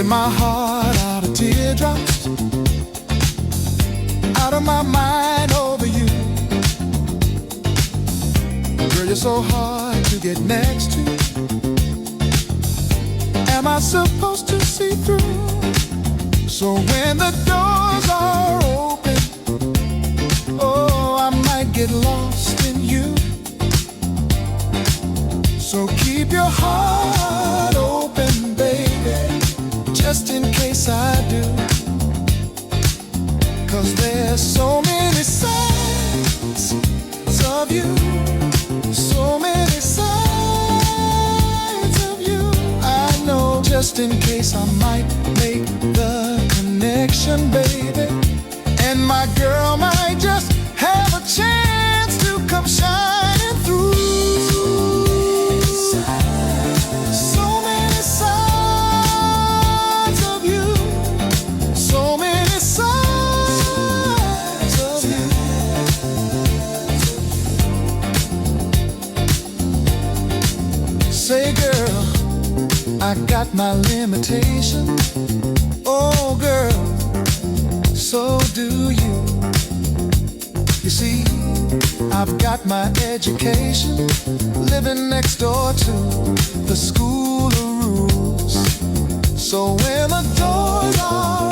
Taking my heart out of teardrops, out of my mind over you. Girl, you're so hard to get next to. Am I supposed to see through? So when the doors are open, oh, I might get lost in you. So keep your heart open, baby, just in case I do. 'Cause there's so many sides of you, so many sides of you. I know just in case I might make the connection, baby, and my girl might just have a chance to come shining through. So many sides of you, so many sides of you. Say, girl, I got my limitations. Oh, girl, so do you. You see, I've got my education, living next door to the school of rules. So when the doors are